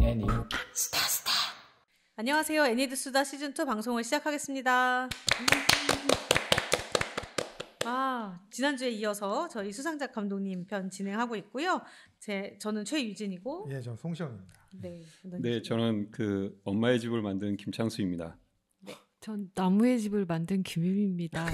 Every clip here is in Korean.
애니 스타. 안녕하세요. 애니드 수다 시즌2 방송을 시작하겠습니다. 지난주에 이어서 저희 수상작 감독님 편 진행하고 있고요. 저는 최유진이고, 예, 저 송시영입니다. 네, 저는 그 엄마의 집을 만든 김창수입니다. 네, 전 나무의 집을 만든 김유미입니다.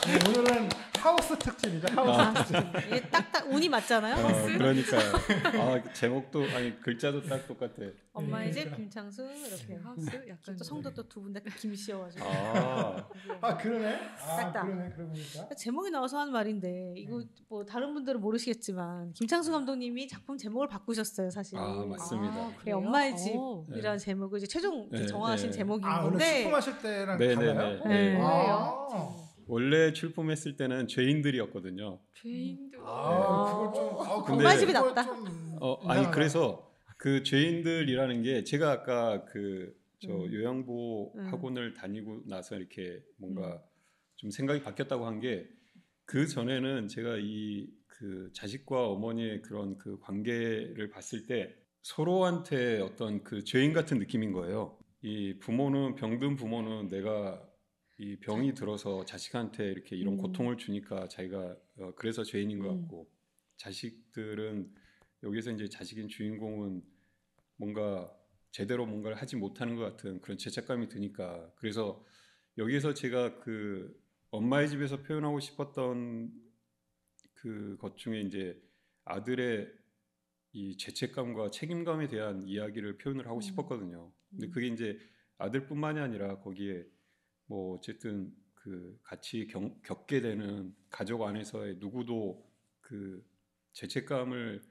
네, 오늘은 하우스 특집이죠. 하우스 특집. 예, 딱딱 운이 맞잖아요. 하우스. 그러니까요. 제목도 글자도 딱 똑같아. 엄마의 집 김창수 이렇게 하우스 약간 또 성도 또 두 분 다 김씨여가지고. 그러네. 딱딱. 그러네. 그러고 보니까. 제목이 나와서 하는 말인데 이거 뭐 다른 분들은 모르시겠지만 김창수 감독님이 작품 제목을 바꾸셨어요, 사실. 맞습니다. 엄마의 집이라는 제목을 이제 최종 정하신 제목인 건데. 오늘 출품하실 때랑 달라요? 네. 원래 출품했을 때는 죄인들이었거든요. 죄인들. 그거 좀. 엄마의 집이 낫다. 그래서 그 죄인들이라는 게 제가 아까 요양보 학원을 다니고 나서 이렇게 뭔가 좀 생각이 바뀌었다고 한 게, 그 전에는 제가 그 자식과 어머니의 그런 그 관계를 봤을 때 서로한테 어떤 그 죄인 같은 느낌인 거예요. 이 부모는, 병든 부모는 내가 이 병이 들어서 자식한테 이렇게 이런 고통을 주니까 자기가 그래서 죄인인 것 같고, 자식들은 여기서 이제 자식인 주인공은 뭔가 제대로 뭔가를 하지 못하는 것 같은 그런 죄책감이 드니까, 그래서 여기서 제가 그 엄마의 집에서 표현하고 싶었던 그 것 중에 이제 아들의 이 죄책감과 책임감에 대한 이야기를 표현을 하고 싶었거든요. 근데 그게 이제 아들뿐만이 아니라 거기에 뭐 어쨌든 그 같이 겪게 되는 가족 안에서의 누구도 그 죄책감을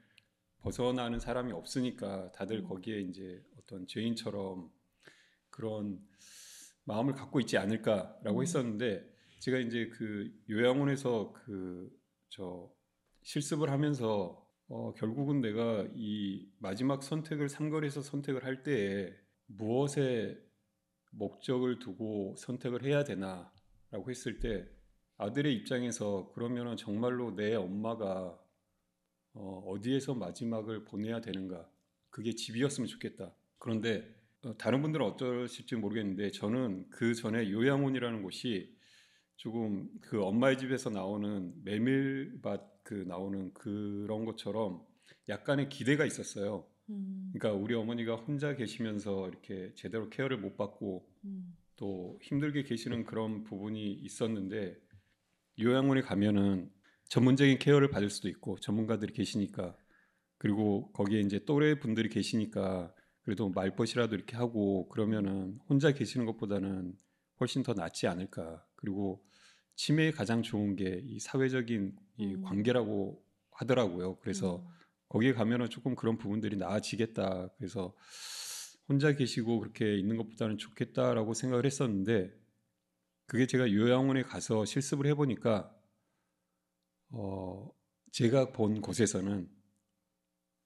벗어나는 사람이 없으니까 다들 거기에 이제 어떤 죄인처럼 그런 마음을 갖고 있지 않을까라고 했었는데, 제가 이제 그 요양원에서 실습을 하면서 결국은 내가 이 마지막 선택을 상거리에서 선택을 할 때에 무엇에 목적을 두고 선택을 해야 되나라고 했을 때, 아들의 입장에서 그러면은 정말로 내 엄마가 어디에서 마지막을 보내야 되는가, 그게 집이었으면 좋겠다. 그런데 다른 분들은 어떠실지 모르겠는데, 저는 그 전에 요양원이라는 곳이 조금 그 엄마의 집에서 나오는 메밀밭 나오는 그런 것처럼 약간의 기대가 있었어요. 그러니까 우리 어머니가 혼자 계시면서 이렇게 제대로 케어를 못 받고 또 힘들게 계시는 그런 부분이 있었는데, 요양원에 가면은 전문적인 케어를 받을 수도 있고 전문가들이 계시니까, 그리고 거기에 이제 또래 분들이 계시니까 그래도 말벗이라도 이렇게 하고 그러면은 혼자 계시는 것보다는 훨씬 더 낫지 않을까. 그리고 치매에 가장 좋은 게 이 사회적인 이 관계라고 하더라고요. 그래서 거기에 가면은 조금 그런 부분들이 나아지겠다. 그래서 혼자 계시고 그렇게 있는 것보다는 좋겠다라고 생각을 했었는데, 그게 제가 요양원에 가서 실습을 해보니까 제가 본 곳에서는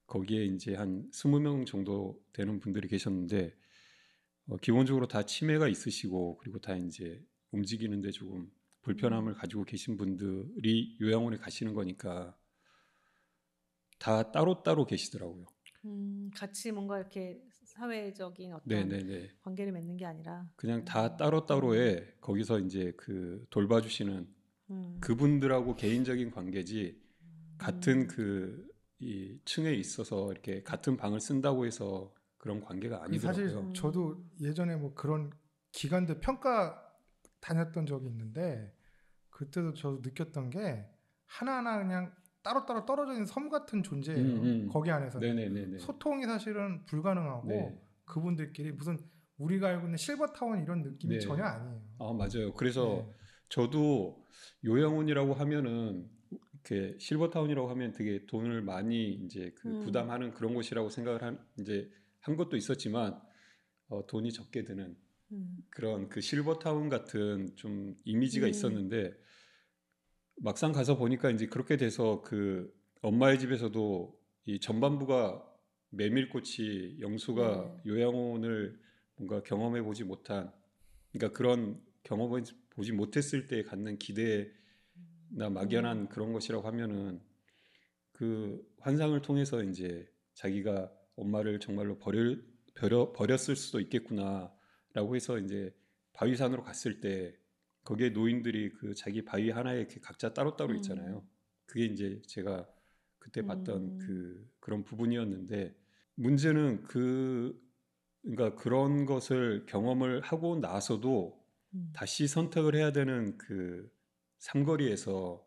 거기에 이제 한 20명 정도 되는 분들이 계셨는데, 기본적으로 다 치매가 있으시고 그리고 다 이제 움직이는데 조금 불편함을 가지고 계신 분들이 요양원에 가시는 거니까 다 따로따로 계시더라고요. 같이 뭔가 이렇게 사회적인 어떤 관계를 맺는 게 아니라 그냥 다 따로따로에 거기서 이제 그 돌봐주시는 그분들하고 개인적인 관계지, 같은 이 층에 있어서 이렇게 같은 방을 쓴다고 해서 그런 관계가 아니더라고요. 사실 저도 예전에 뭐 그런 기관들 평가 다녔던 적이 있는데, 그때도 저도 느꼈던 게 하나하나 그냥 따로따로 떨어져 있는 섬 같은 존재예요. 거기 안에서 소통이 사실은 불가능하고 그분들끼리 무슨 우리가 알고 있는 실버타운 이런 느낌이 전혀 아니에요. 맞아요. 그래서 저도 요양원이라고 하면은 이렇게 실버타운이라고 하면 되게 돈을 많이 이제 부담하는 그런 곳이라고 생각을 한 것도 있었지만, 돈이 적게 드는 그런 그 실버타운 같은 좀 이미지가 있었는데, 막상 가서 보니까 이제 그렇게 돼서 그 엄마의 집에서도 이 전반부가 메밀꽃이, 영수가 요양원을 뭔가 경험해 보지 못한, 그러니까 그런 경험을 보지 못했을 때 갖는 기대는 막연한 그런 것이라고 하면은 그 환상을 통해서 이제 자기가 엄마를 정말로 버렸을 수도 있겠구나라고 해서 이제 바위산으로 갔을 때 거기에 노인들이 그 자기 바위 하나에 이렇게 각자 따로따로 있잖아요. 그게 이제 제가 그때 봤던 그런 부분이었는데 문제는 그러니까 그런 것을 경험을 하고 나서도 다시 선택을 해야 되는 그 삼거리에서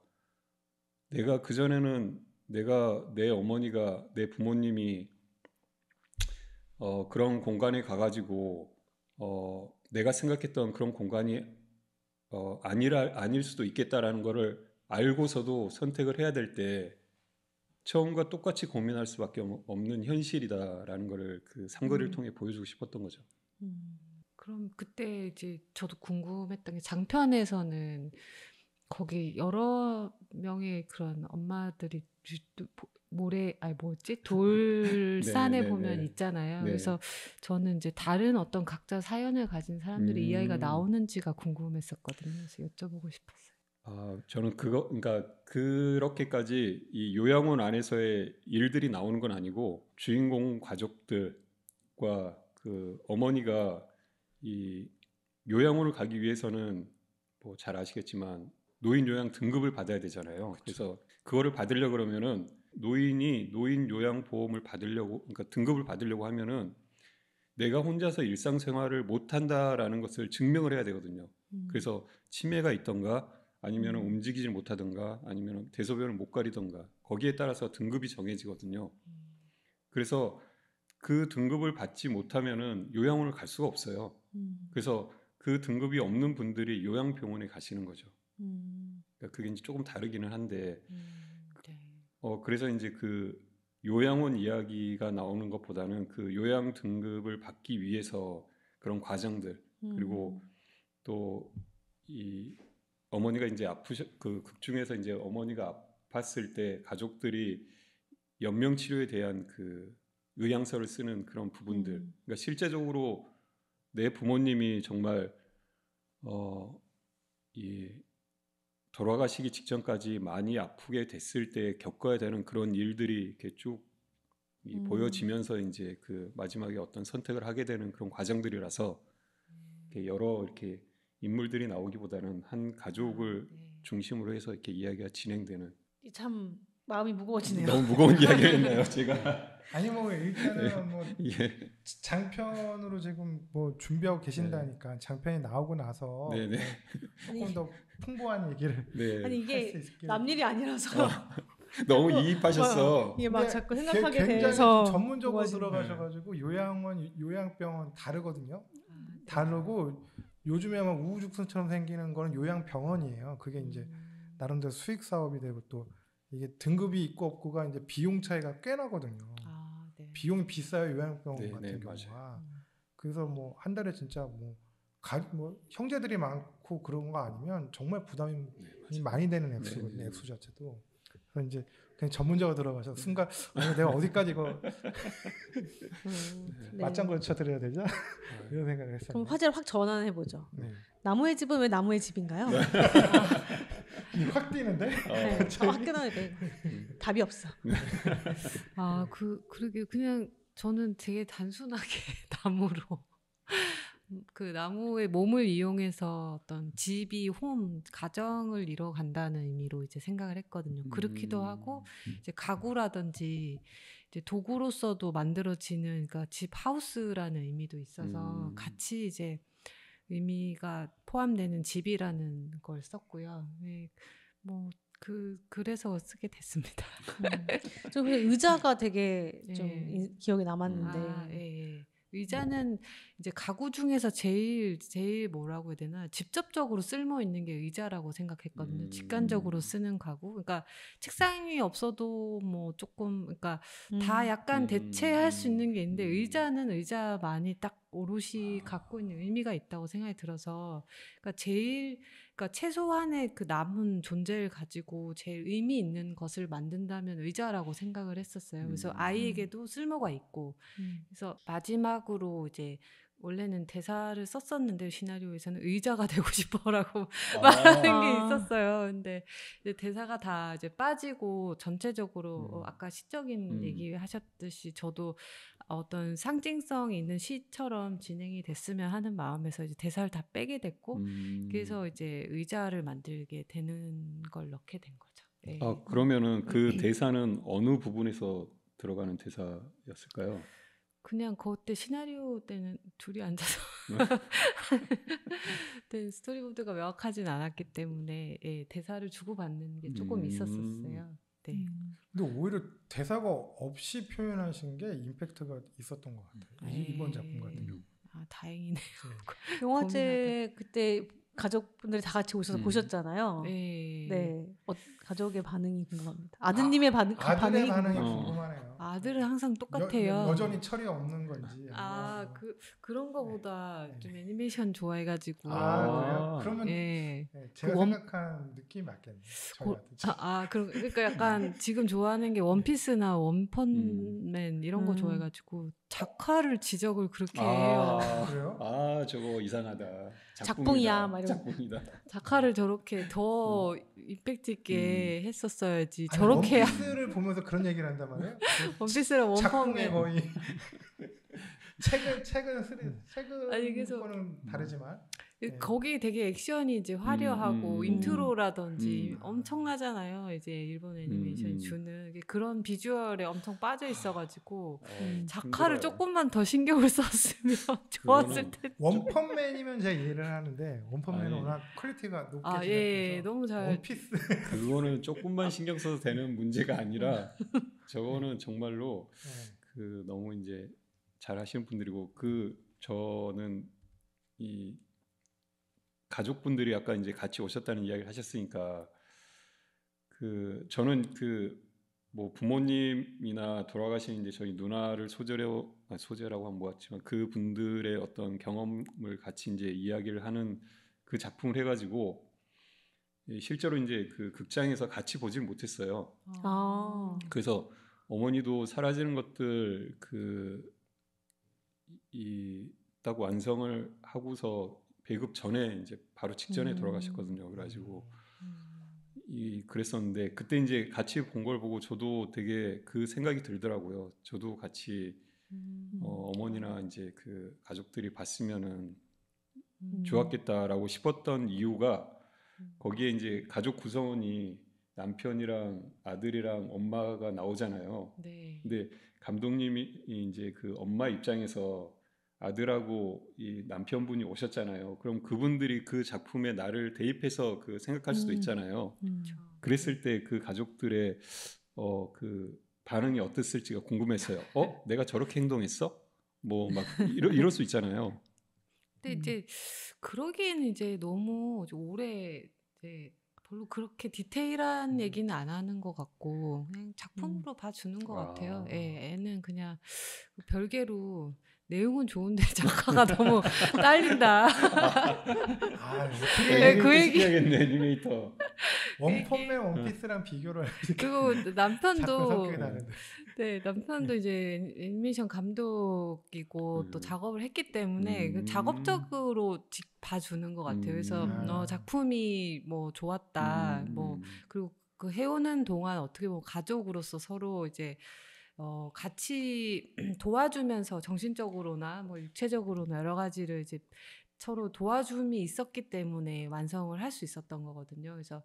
내가 그전에는 내 어머니가 내 부모님이 그런 공간에 가가지고 내가 생각했던 그런 공간이 아닐 수도 있겠다라는 거를 알고서도 선택을 해야 될 때 처음과 똑같이 고민할 수밖에 없는 현실이다라는 거를 그 삼거리를 통해 보여주고 싶었던 거죠. 그럼 그때 이제 저도 궁금했던 게 장편에서는 거기 여러 명의 그런 엄마들이 돌산에 네네네네. 보면 있잖아요. 네. 그래서 저는 이제 다른 어떤 각자 사연을 가진 사람들의 이야기가 나오는지가 궁금했었거든요. 그래서 여쭤보고 싶었어요. 저는 그러니까 그렇게까지 이 요양원 안에서의 일들이 나오는 건 아니고 주인공 가족들과 그 어머니가 이 요양원을 가기 위해서는 뭐 잘 아시겠지만 노인 요양 등급을 받아야 되잖아요. 그래서 그거를 받으려고 그러면은 노인 요양 보험을 받으려고 그러니까 등급을 받으려고 하면은 내가 혼자서 일상생활을 못 한다라는 것을 증명을 해야 되거든요. 그래서 치매가 있던가 아니면 움직이질 못하던가 아니면 대소변을 못 가리던가 거기에 따라서 등급이 정해지거든요. 그래서 그 등급을 받지 못하면은 요양원을 갈 수가 없어요. 그래서 그 등급이 없는 분들이 요양병원에 가시는 거죠. 그러니까 그게 이제 조금 다르기는 한데 네. 그래서 이제 그 요양원 이야기가 나오는 것보다는 그 요양 등급을 받기 위해서 그런 과정들 그리고 또 이 어머니가 이제 그 극 중에서 이제 어머니가 아팠을 때 가족들이 연명 치료에 대한 그 의향서를 쓰는 그런 부분들. 그러니까 실제적으로 내 부모님이 정말 이 돌아가시기 직전까지 많이 아프게 됐을 때 겪어야 되는 그런 일들이 이렇게 쭉 보여지면서 이제 그 마지막에 어떤 선택을 하게 되는 그런 과정들이라서 이렇게 여러 이렇게 인물들이 나오기보다는 한 가족을 중심으로 해서 이렇게 이야기가 진행되는. 참 마음이 무거워지네요. 너무 무거운 이야기였나요, 제가? 아니 뭐 일단은 뭐 예. 장편으로 지금 뭐 준비하고 계신다니까 장편이 나오고 나서 네네. 조금 더 풍부한 얘기를 네. 아니 이게 할수 있길. 남 일이 아니라서 너무 이입하셨어. 이게 막 근데 자꾸 생각하게 굉장히 돼서 전문적으로 무거워지네요. 들어가셔가지고 요양병원 다르거든요. 다르고 요즘에 아마 우후죽순처럼 생기는 거는 요양병원이에요. 그게 이제 나름대로 수익 사업이 되고 또 이게 등급이 있고 없고가 이제 비용 차이가 꽤 나거든요. 네. 비용이 비싸요 요양병원 네, 같은 네, 경우가. 그래서 뭐 한 달에 진짜 뭐 형제들이 많고 그런 거 아니면 정말 부담이 많이 되는 액수거든요. 액수 자체도. 그래서 이제 그냥 전문적으로 들어가서 순간 내가 어디까지 이거 맞장구 쳐드려야 되죠? 이런 생각을 했어요. 그럼 화제를 확 전환해 보죠. 네. 나무의 집은 왜 나무의 집인가요? 확 뛰는데? 네, 확 끊어야 돼. 답이 없어. 그러게 그냥 저는 되게 단순하게 나무로 그 나무의 몸을 이용해서 어떤 집이 가정을 이뤄간다는 의미로 이제 생각을 했거든요. 그렇기도 하고 이제 가구라든지 이제 도구로서도 만들어지는 그러니까 집 하우스라는 의미도 있어서 같이 이제 의미가 포함되는 집이라는 걸 썼고요. 네, 뭐 그래서 쓰게 됐습니다. 저 의자가 되게 좀 예. 기억에 남았는데. 예. 의자는 이제 가구 중에서 제일 뭐라고 해야 되나 직접적으로 쓸모 있는 게 의자라고 생각했거든요. 직관적으로 쓰는 가구. 그러니까 책상이 없어도 뭐 조금 그러니까 다 약간 대체할 수 있는 게 있는데 의자는 의자만이 딱 오롯이 갖고 있는 의미가 있다고 생각이 들어서 그러니까 최소한의 그 남은 존재를 가지고 제일 의미 있는 것을 만든다면 의자라고 생각을 했었어요. 그래서 아이에게도 쓸모가 있고 그래서 마지막으로 이제 원래는 대사를 썼었는데 시나리오에서는 의자가 되고 싶어라고 아. 말하는 게 있었어요. 근데 이제 대사가 다 이제 빠지고 전체적으로 아까 시적인 얘기 하셨듯이 저도 어떤 상징성이 있는 시처럼 진행이 됐으면 하는 마음에서 이제 대사를 다 빼게 됐고 그래서 이제 의자를 만들게 되는 걸 넣게 된 거죠. 네. 아, 그러면은 그 대사는 어느 부분에서 들어가는 대사였을까요? 그냥 그때 시나리오 때는 둘이 앉아서 네, 스토리보드가 명확하진 않았기 때문에 예, 대사를 주고받는 게 조금 있었었어요. 네. 근데 오히려 대사가 없이 표현하신 게 임팩트가 있었던 것 같아요. 이번 작품 같은 경우. 아, 다행이네요. 영화제 그때 가족분들이 다 같이 오셔서 보셨잖아요. 네. 네. 가족의 반응이 궁금합니다. 아드님의 반응이 반응이 궁금해요. 궁금하네요. 아들은 항상 똑같아요. 여전히 철이 없는 건지. 그런 거보다 좀 애니메이션 좋아해가지고. 그래요? 그러면 제가 생각한 느낌이 맞겠네요. 그러니까 약간 지금 좋아하는 게 원피스나 원펀맨 이런 거 좋아해가지고 작화를 지적을 그렇게 해요. 그래요? 저거 이상하다. 작품이야, 막 이런. 작품이다. 작화를 저렇게 더 임팩트 있게 했었어야지. 저렇게 원피스를 보면서 그런 얘기를 한단 말이에요. 원피스랑 작품의 원펀맨 거의 책은 아니, 그래서 거는 다르지만 거기 되게 액션이 이제 화려하고 인트로라든지 엄청나잖아요. 이제 일본 애니메이션이 주는 그런 비주얼에 엄청 빠져 있어가지고 작화를 조금만 더 신경을 썼으면 좋았을 텐데. 원펀맨이면 제가 이해를 하는데 원펀맨은 워낙 퀄리티가 높게 제작돼서 너무 잘. 원피스 그거는 조금만 신경 써도 되는 문제가 아니라 저거는 정말로 그 너무 이제 잘 하시는 분들이고 저는 이 가족분들이 아까 이제 같이 오셨다는 이야기를 하셨으니까 저는 뭐 부모님이나 돌아가신 이제 저희 누나를 소재라고 하면 뭐같지만 그 분들의 어떤 경험을 같이 이제 이야기를 하는 그 작품을 해가지고 실제로 이제 그 극장에서 같이 보질 못했어요. 그래서 어머니도 사라지는 것들 있다고 완성을 하고서 배급 전에 이제 바로 직전에 돌아가셨거든요. 그래가지고 그랬었는데 그때 이제 같이 본 걸 보고 저도 되게 그 생각이 들더라고요. 저도 같이 어머니나 이제 그 가족들이 봤으면은 좋았겠다라고 싶었던 이유가 거기에 이제 가족 구성원이 남편이랑 아들이랑 엄마가 나오잖아요. 네. 근데 감독님이 이제 그 엄마 입장에서 아들하고 이 남편분이 오셨잖아요. 그럼 그분들이 그 작품에 나를 대입해서 생각할 수도 있잖아요. 그랬을 때 그 가족들의 그 반응이 어땠을지가 궁금했어요. 내가 저렇게 행동했어? 뭐 막 이럴 수 있잖아요. 근데 이제 그러기에는 이제 너무 오래 이제 별로 그렇게 디테일한 얘기는 안 하는 것 같고 그냥 작품으로 봐주는 것 같아요. 애는 그냥 별개로 내용은 좋은데 작화가 너무 딸린다. 그 얘기 해야겠네. 애니메이터. 원펀맨 원피스랑 비교를 그리고 남편도 네, 남편도 이제 애니메이션 감독이고 또 작업을 했기 때문에 작업적으로 봐주는 것 같아요. 그래서 작품이 뭐 좋았다, 뭐 그리고 그 해오는 동안 어떻게 보면 가족으로서 서로 이제 같이 도와주면서 정신적으로나 뭐 육체적으로나 여러 가지를 이제 서로 도와줌이 있었기 때문에 완성을 할 수 있었던 거거든요. 그래서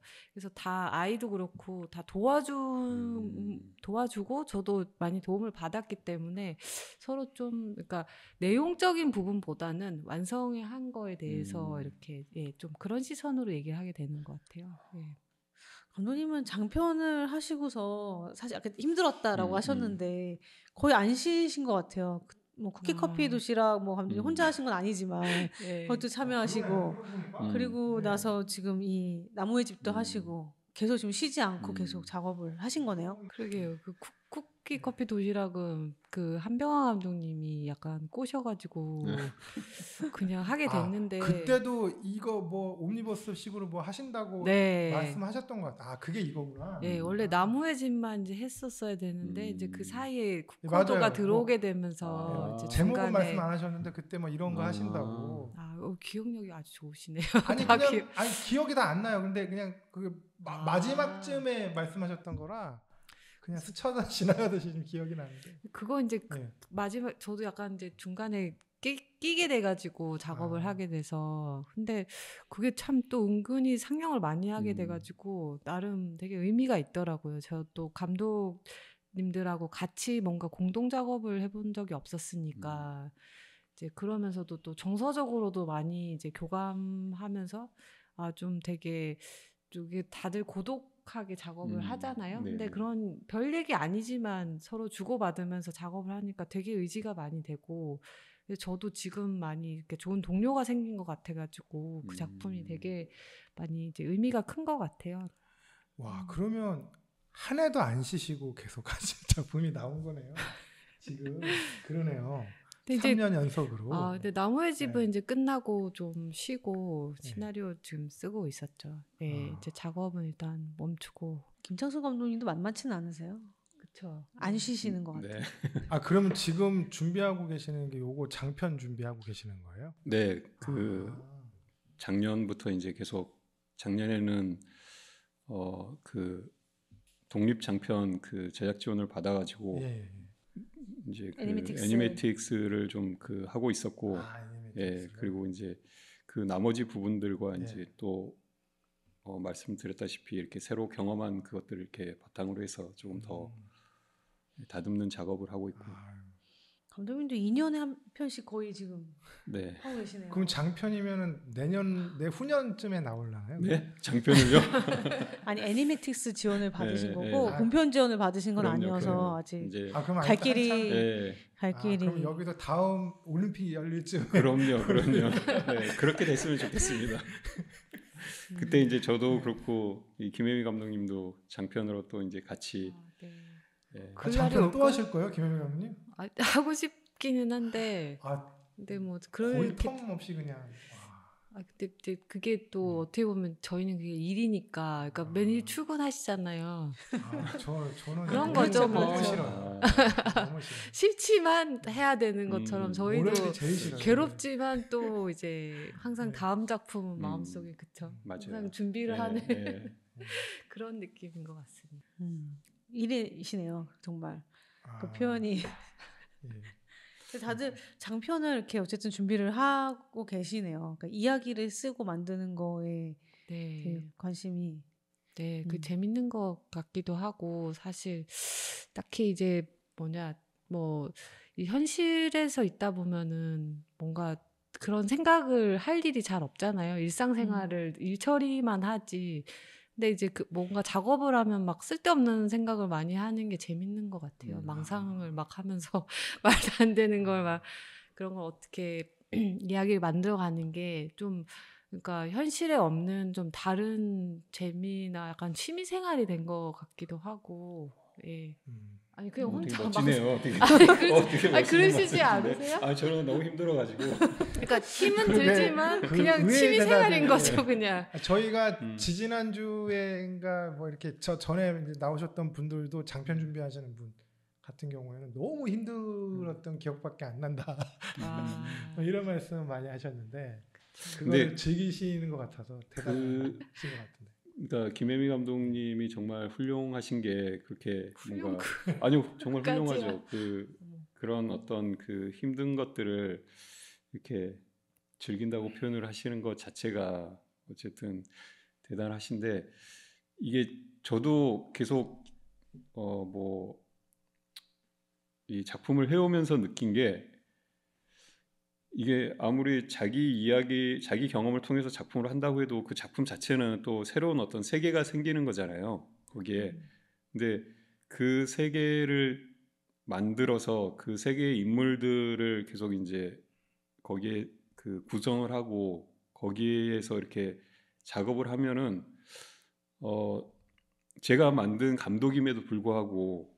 다 아이도 그렇고 다 도와주고 저도 많이 도움을 받았기 때문에 서로 좀 그러니까 내용적인 부분보다는 완성을 한 거에 대해서 이렇게 좀 그런 시선으로 얘기를 하게 되는 것 같아요. 감독님은 장편을 하시고서 사실 아까 힘들었다라고 하셨는데 거의 안 쉬신 것 같아요. 뭐 쿠키 커피 도시락 뭐 감독님 혼자 하신 건 아니지만 그것도 참여하시고 그리고 나서 지금 이 나무의 집도 하시고 계속 지금 쉬지 않고 계속 작업을 하신 거네요. 그러게요. 그 쿠키 커피 도시락은 그 한병화 감독님이 약간 꼬셔가지고 그냥 하게 됐는데 그때도 이거 뭐 옴니버스식으로 뭐 하신다고 네. 말씀하셨던 것 같아. 그게 이거구나. 네, 원래 나무의 집만 이제 했었어야 되는데 이제 그 사이에 맞아요. 코드가 들어오게 되면서 이제 제목은 중간에 말씀 안 하셨는데 그때 뭐 이런 거 하신다고. 기억력이 아주 좋으시네요. 아니 그냥 기억이 다 안 나요. 근데 그냥 그 마지막쯤에 말씀하셨던 거라 그냥 스쳐다 지나가듯이 좀 기억이 나는데. 그거 이제 마지막 저도 약간 이제 중간에 끼게 돼가지고 작업을 하게 돼서 근데 그게 참 또 은근히 상영을 많이 하게 돼가지고 나름 되게 의미가 있더라고요. 저 또 감독님들하고 같이 뭔가 공동 작업을 해본 적이 없었으니까 이제 그러면서도 또 정서적으로도 많이 이제 교감하면서 좀 되게 이게 다들 고독하게 작업을 하잖아요. 근데 그런 별 얘기 아니지만 서로 주고받으면서 작업을 하니까 되게 의지가 많이 되고 저도 지금 많이 이렇게 좋은 동료가 생긴 것 같아가지고 그 작품이 되게 많이 이제 의미가 큰 것 같아요. 와 그러면 한 해도 안 쉬시고 계속 하신 작품이 나온 거네요. 지금 그러네요. 3년 연속으로. 근데 나무의 집은 이제 끝나고 좀 쉬고 시나리오 지금 쓰고 있었죠. 이제 작업은 일단 멈추고. 김창수 감독님도 만만치는 않으세요? 그렇죠. 안 쉬시는 것 같아요. 그러면 지금 준비하고 계시는 게 요거 장편 준비하고 계시는 거예요? 네, 작년부터 이제 계속 작년에는 그 독립 장편 그 제작 지원을 받아가지고 이제 그 애니메틱스를 좀 그 하고 있었고, 그리고 이제 그 나머지 부분들과 이제 또 말씀드렸다시피 이렇게 새로 경험한 그것들을 이렇게 바탕으로 해서 조금 더 다듬는 작업을 하고 있고. 감독님도 2년에 한 편씩 거의 지금 하고 계시네요. 그럼 장편이면은 내후년쯤에 나올라나요? 네, 장편을요? 아니 애니메틱스 지원을 받으신 거고 본편 지원을 받으신 건 아니어서 아직 갈 길이. 그럼 여기도 다음 올림픽 열릴 쯤. 그럼요. 네, 그렇게 됐으면 좋겠습니다. 그때 이제 저도 그렇고 이 김혜미 감독님도 장편으로 또 이제 같이. 장편 또 하실 거예요, 김혜미 감독님? 하고 싶기는 한데. 근데 뭐 거의 텀없이 그냥. 근데 그게 또 어떻게 보면 저희는 그게 일이니까, 그러니까 매일 출근하시잖아요. 저는 그런 거죠, 뭐. 너무 싫어요. 싫지만 해야 되는 것처럼 저희도 제일 괴롭지만 또 이제 항상 다음 작품은 마음속에 그쵸. 맞아요. 항상 준비를 하는 그런 느낌인 것 같습니다. 일이시네요, 정말. 그 표현이. 다들 장편을 이렇게 어쨌든 준비를 하고 계시네요. 그러니까 이야기를 쓰고 만드는 거에 되게 관심이. 그 재밌는 것 같기도 하고 사실 딱히 이제 이 현실에서 있다 보면은 뭔가 그런 생각을 할 일이 잘 없잖아요. 일상생활을 일 처리만 하지. 근데 이제 뭔가 작업을 하면 막 쓸데없는 생각을 많이 하는 게 재밌는 것 같아요. 망상을 막 하면서 말도 안 되는 걸 막 그런 걸 어떻게 이야기를 만들어가는 게 좀 그러니까 현실에 없는 좀 다른 재미나 약간 취미 생활이 된 것 같기도 하고. 아니 그냥 혼자 멋지네요. 그러시지 않으세요? 저는 너무 힘들어가지고. 그러니까 힘은 들지만 그냥 취미 생활인 거죠, 그냥. 저희가 지지난주에인가 뭐 이렇게 전에 이제 나오셨던 분들도 장편 준비하시는 분 같은 경우에는 너무 힘들었던 기억밖에 안 난다. 이런 말씀 많이 하셨는데 그걸 즐기시는 것 같아서 대단하신 것 같은데. 그러니까 김혜미 감독님이 정말 훌륭하신 게 그렇게 뭔가 아니요 정말 훌륭하죠. 그런 어떤 그 힘든 것들을 이렇게 즐긴다고 표현을 하시는 것 자체가 어쨌든 대단하신데 이게 저도 계속 이 작품을 해오면서 느낀 게 이게 아무리 자기 이야기, 자기 경험을 통해서 작품을 한다고 해도 그 작품 자체는 또 새로운 어떤 세계가 생기는 거잖아요. 거기에. 근데 그 세계를 만들어서 그 세계의 인물들을 계속 이제 거기에 그 구성을 하고 거기에서 이렇게 작업을 하면은 제가 만든 감독임에도 불구하고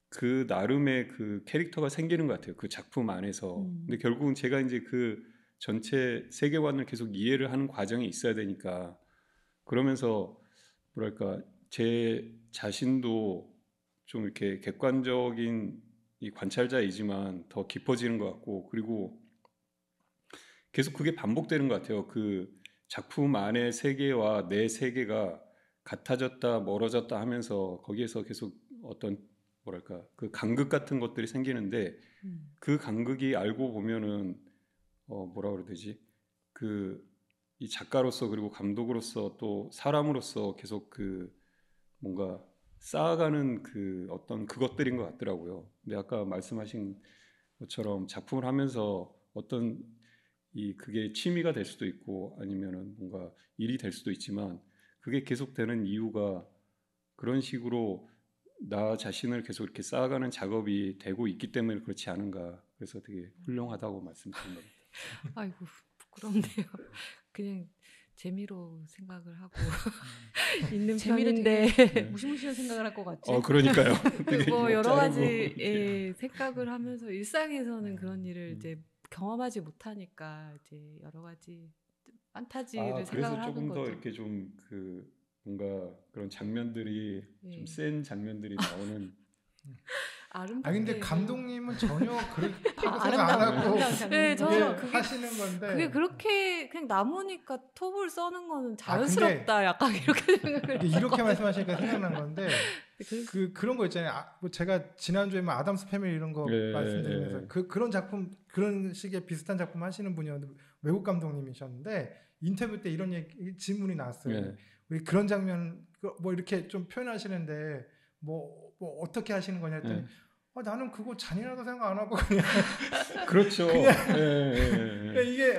그 나름의 그 캐릭터가 생기는 것 같아요. 그 작품 안에서. 근데 결국은 제가 이제 그 전체 세계관을 계속 이해를 하는 과정이 있어야 되니까 그러면서 뭐랄까 제 자신도 좀 이렇게 객관적인 이 관찰자이지만 더 깊어지는 것 같고 그리고 계속 그게 반복되는 것 같아요. 그 작품 안의 세계와 내 세계가 같아졌다 멀어졌다 하면서 거기에서 계속 어떤 뭐랄까 그 간극 같은 것들이 생기는데 그 간극이 알고 보면은 뭐라 그래야 되지? 그 이 작가로서 그리고 감독으로서 또 사람으로서 계속 그 뭔가 쌓아가는 그 어떤 그것들인 것 같더라고요. 근데 아까 말씀하신 것처럼 작품을 하면서 어떤 이 그게 취미가 될 수도 있고 아니면은 뭔가 일이 될 수도 있지만 그게 계속되는 이유가 그런 식으로 나 자신을 계속 이렇게 쌓아가는 작업이 되고 있기 때문에 그렇지 않은가. 그래서 되게 훌륭하다고 말씀드린 겁니다. 아이고 부끄럽네요. 그냥 재미로 생각을 하고 있는 편인데 무시무시한 생각을 할 것 같지. 그러니까요. 뭐 여러 가지 생각을 하면서 일상에서는 그런 일을 이제 경험하지 못하니까 이제 여러 가지 판타지를 생각을 하는 조금 거죠. 더 이렇게 좀 그 뭔가 그런 장면들이 좀 센 장면들이 나오는. 아름답게. 근데 감독님은 전혀 그렇게 생각 안 하고 네, 저는 그게 하시는 건데 그게 그렇게 그냥 나무니까 톱을 써는 거는 자연스럽다. 약간 이렇게 생각을 이렇게 말씀하시니까 생각난 건데 그런 거 있잖아요. 뭐 제가 지난주에 뭐 아담스 패밀리 이런 거 말씀드리면서 그런 작품 그런 식의 비슷한 작품 하시는 분이었는데 외국 감독님이셨는데 인터뷰 때 이런 질문이 나왔어요. 왜 그런 장면 뭐 이렇게 좀 표현하시는데 뭐 어떻게 하시는 거냐 했더니 나는 그거 잔인하다 생각 안 하고 그냥 그렇죠. 이게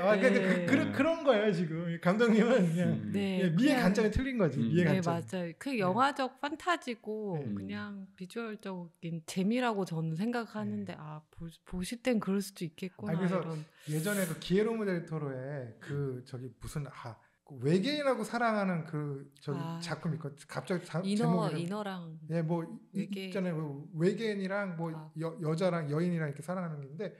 그런 거예요 지금 감독님은 그냥 미의 관점이 틀린 거지. 미의 관점. 맞아요. 그 영화적 판타지고 그냥 비주얼적인 재미라고 저는 생각하는데 보실 땐 그럴 수도 있겠구나. 그래서 이런. 예전에 그 기에르모 델 토로의 그 저기 무슨 그 외계인하고 사랑하는 그 저기 작품 있고 갑자기 제목이 인어랑 뭐 있잖아요. 뭐 외계인이랑 뭐 여자랑 여인이랑 이렇게 사랑하는 게 있는데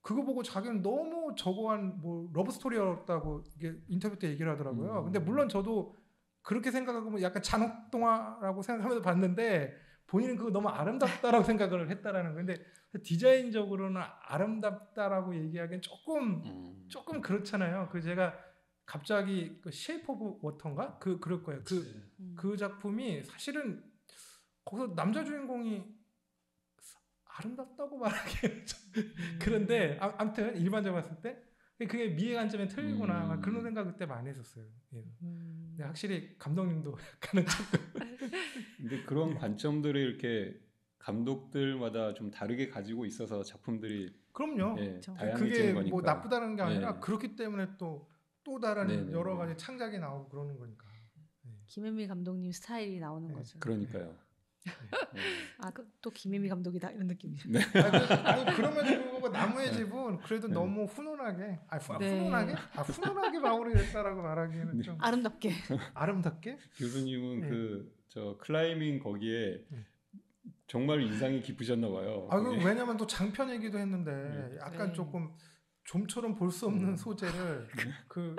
그거 보고 자기는 너무 저거한 뭐 러브 스토리였다고 이게 인터뷰 때 얘기를 하더라고요. 근데 물론 저도 그렇게 생각하고 뭐 약간 잔혹 동화라고 생각하면서 봤는데 본인은 그거 너무 아름답다라고 생각을 했다라는 건데 디자인적으로는 아름답다라고 얘기하기엔 조금 그렇잖아요. 그 제가 갑자기 그 쉐이프 오브 워터인가? 그럴 거예요. 그 작품이 사실은 거기서 남자 주인공이 아름답다고 말하기에는 그런데 아무튼 일반적으로 봤을 때 그게 미의 관점에 틀리구나 그런 생각 그때 많이 했었어요. 근데 확실히 감독님도 약간은 근데 그런 관점들을 이렇게 감독들마다 좀 다르게 가지고 있어서 작품들이 그럼요. 다양해지는 그게 거니까. 뭐 나쁘다는 게 아니라 그렇기 때문에 또 다른 여러 가지 창작이 나오고 그러는 거니까. 김혜미 감독님 스타일이 나오는 거죠. 그러니까요. 또 김혜미 감독이다 이런 느낌이죠. 그러면 뭐 나무의 집은 그래도 너무 훈훈하게 훈훈하게 마무리 됐다라고 말하기에는 좀 아름답게. 교수님은 저 클라이밍 거기에 정말 인상이 깊으셨나 봐요. 왜냐면 또 장편이기도 했는데 약간 조금 좀처럼 볼 수 없는 소재를 그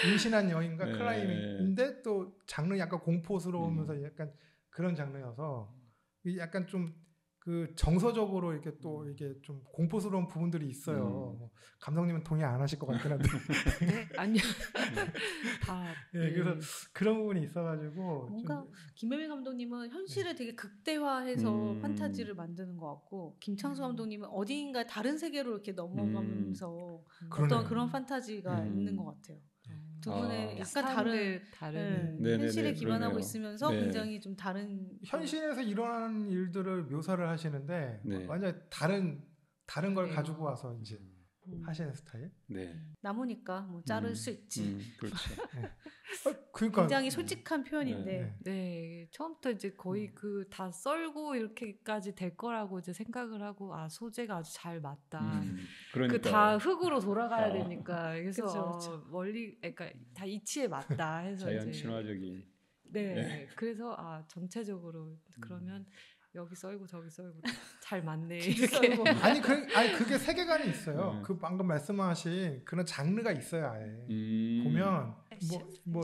임신한 여인과 클라이밍인데 또 장르 약간 공포스러우면서 약간 그런 장르여서 약간 좀 그 정서적으로 이렇게 또 이게 좀 공포스러운 부분들이 있어요. 감독님은 동의 안 하실 것 같긴 한데. 아니요. 그래서 그런 부분이 있어가지고 뭔가 김혜미 감독님은 현실을 되게 극대화해서 판타지를 만드는 것 같고 김창수 감독님은 어디인가 다른 세계로 이렇게 넘어가면서 어떤 그런 판타지가 있는 것 같아요. 두 분의 약간 다른 현실에 기반하고 있으면서 굉장히 좀 다른 현실에서 일어나는 일들을 묘사를 하시는데 완전히 다른 걸 가지고 와서 이제 하시는 스타일. 나무니까 뭐 자를 수 있지. 그렇죠. 그러니까 굉장히 솔직한 표현인데 처음부터 이제 거의 그 다 썰고 이렇게까지 될 거라고 이제 생각을 하고 소재가 아주 잘 맞다. 그 다 흙으로 돌아가야 되니까 그래서 그렇죠. 멀리 그러니까 다 이치에 맞다 해서 자연 이제 친화적인. 그래서 전체적으로 그러면 여기 썰고 저기 썰고 잘 맞네. 썰고. 아니 그게 세계관이 있어요. 그 방금 말씀하신 그런 장르가 있어요. 아예 보면 뭐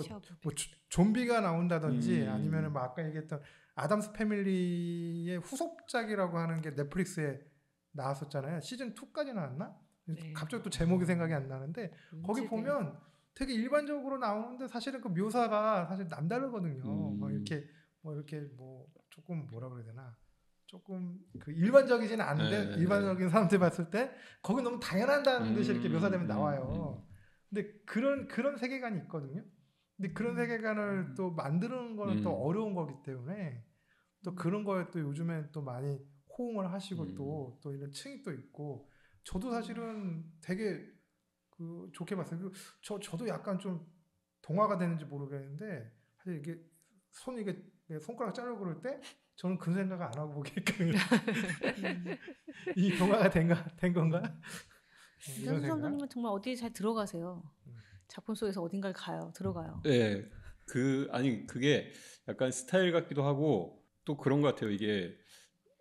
좀비가 나온다든지 아니면은 뭐 아까 얘기했던 아담스 패밀리의 후속작이라고 하는 게 넷플릭스에 나왔었잖아요. 시즌 2까지 나왔나? 네. 갑자기 또 제목이 생각이 안 나는데 거기 보면 되게 일반적으로 나오는데 사실은 그 묘사가 사실 남다르거든요. 막 이렇게 뭐 조금 뭐라 그래야 되나? 조금 그 일반적이진 않은데 일반적인 사람들 봤을 때 거기 너무 당연하다는 듯이 이렇게 묘사되면 나와요. 근데 그런 세계관이 있거든요. 근데 그런 세계관을 또 만드는 거는 또 어려운 거기 때문에 또 그런 거에 또 요즘엔 또 많이 호응을 하시고 또 이런 층이 또 있고 저도 사실은 되게 그 좋게 봤어요. 저도 약간 좀 동화가 되는지 모르겠는데 사실 이게 손가락 자르고 그럴 때 저는 그 생각을 안 하고 보게끔 이 동화가 된 건가? 김장수 감독님은 정말 어디에 잘 들어가세요. 작품 속에서 어딘가를 들어가요. 네, 그게 약간 스타일 같기도 하고 또 그런 것 같아요. 이게